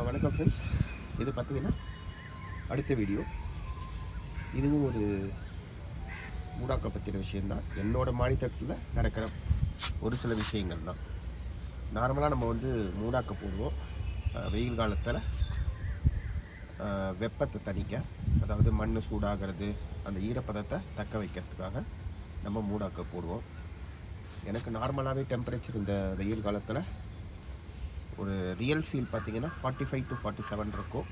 வணக்கம் ஃப்ரெண்ட்ஸ். இது பார்த்தீங்கன்னா அடுத்த வீடியோ. இதுவும் ஒரு மூடாக்க பற்றின விஷயந்தான். என்னோடய மாடித்தட்டில் நடக்கிற ஒரு சில விஷயங்கள் தான். நார்மலாக நம்ம மூடாக்க போடுவோம் வெயில் காலத்தில் வெப்பத்தை தணிக்க, அதாவது மண் சூடாகிறது, அந்த ஈரப்பதத்தை தக்க வைக்கிறதுக்காக நம்ம மூடாக்க போடுவோம். எனக்கு நார்மலாகவே டெம்பரேச்சர் இந்த வெயில் காலத்தில் ஒரு ரியல் ஃபீல் பார்த்திங்கன்னா 45 to 47 இருக்கும்.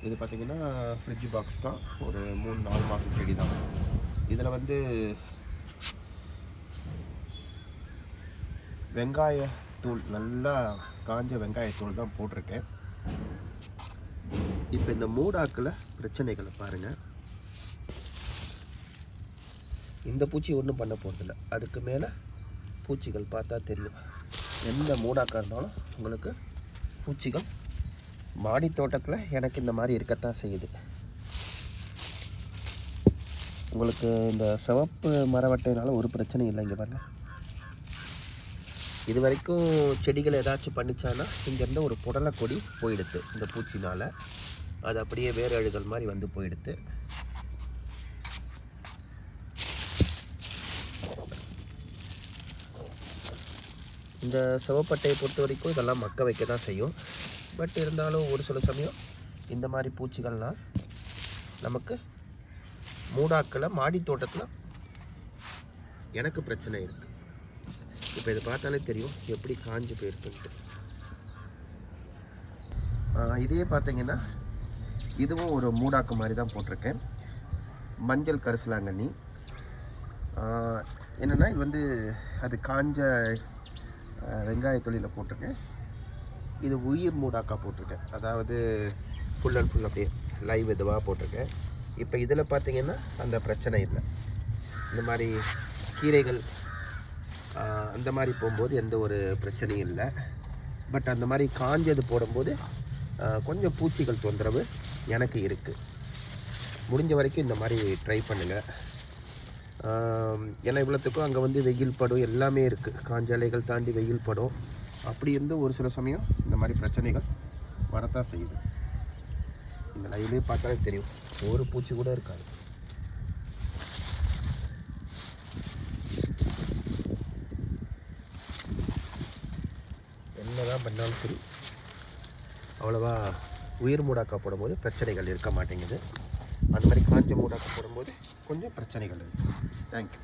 இது பார்த்திங்கன்னா ஃப்ரிட்ஜ் பாக்ஸ் தான், ஒரு 3-4 மாதம் செடி தான். இதில் வெங்காயத்தூள், நல்லா காஞ்ச வெங்காயத்தூள் தான் போட்டிருக்கேன். இப்போ இந்த மூடாக்கில் பிரச்சனைகளை பாருங்கள். இந்த பூச்சி ஒன்றும் பண்ண போகிறதில்ல, அதுக்கு மேலே பூச்சிகள் பார்த்தா தெரியும். எந்த மூடாக்காக இருந்தாலும் உங்களுக்கு பூச்சிகள் மாடி தோட்டத்தில் எனக்கு இந்த மாதிரி இருக்கத்தான் செய்யுது. உங்களுக்கு இந்த சிவப்பு மரவட்டையினால ஒரு பிரச்சனையும் இல்லை. இங்கே பாருங்கள், இது வரைக்கும் செடிகள் ஏதாச்சும் பண்ணிச்சான்னா இங்கேருந்து ஒரு புடலை கொடி போயிடுது இந்த பூச்சினால். அது அப்படியே வேறு அழுகல் மாதிரி போயிடுது. இந்த சிவப்பட்டையை பொறுத்த வரைக்கும் இதெல்லாம் மக்க வைக்க தான் செய்யும். பட் இருந்தாலும் ஒரு சில சமயம் இந்த மாதிரி பூச்சிகள்லாம் நமக்கு மூடாக்கில் மாடி தோட்டத்தில் எனக்கு பிரச்சனை இருக்குது. இப்போ இதை பார்த்தாலே தெரியும் எப்படி காஞ்சு போயிருக்குன்ட்டு. இதே பார்த்தீங்கன்னா இதுவும் ஒரு மூடாக்கு மாதிரி தான் போட்டிருக்கேன். மஞ்சள் கரிசலாங்கண்ணி. என்னென்னா இது அது காஞ்ச வெங்காய தொழிலில் போட்டிருக்கேன். இது உயிர் மூடாக்கா போட்டிருக்கேன், அதாவது ஃபுல் அண்ட் ஃபுல் அப்படியே லைவ் இதுவாக போட்டிருக்கேன். இப்போ இதில் பார்த்திங்கன்னா அந்த பிரச்சனை இல்லை. இந்த மாதிரி கீரைகள் அந்த மாதிரி போகும்போது எந்த ஒரு பிரச்சனையும் இல்லை. பட் அந்த மாதிரி காஞ்சது போடும்போது கொஞ்சம் பூச்சிகள் தொந்தரவு எனக்கு இருக்குது. முடிஞ்ச வரைக்கும் இந்த மாதிரி ட்ரை பண்ணுங்கள். ஏன்னா இவ்வளோத்துக்கும் அங்கே வெயில் படும், எல்லாமே இருக்குது. காஞ்ச இலைகள் தாண்டி வெயில் படும். அப்படி இருந்து ஒரு சில சமயம் இந்த மாதிரி பிரச்சனைகள் வரத்தான் செய்யுது. இந்த லைவ்லேயே பார்த்தாலே தெரியும், ஒரு பூச்சி கூட இருக்காது. என்னதான் பண்ணாலும் சரி, அவ்வளோவா உயிர் மூடாக்கா போடும்போது பிரச்சனைகள் இருக்க மாட்டேங்குது. அந்த மாதிரி காஞ்ச மூடாக்கா போடும்போது கொஞ்சம் பிரச்சனைகள் இருக்குது. தேங்க்யூ.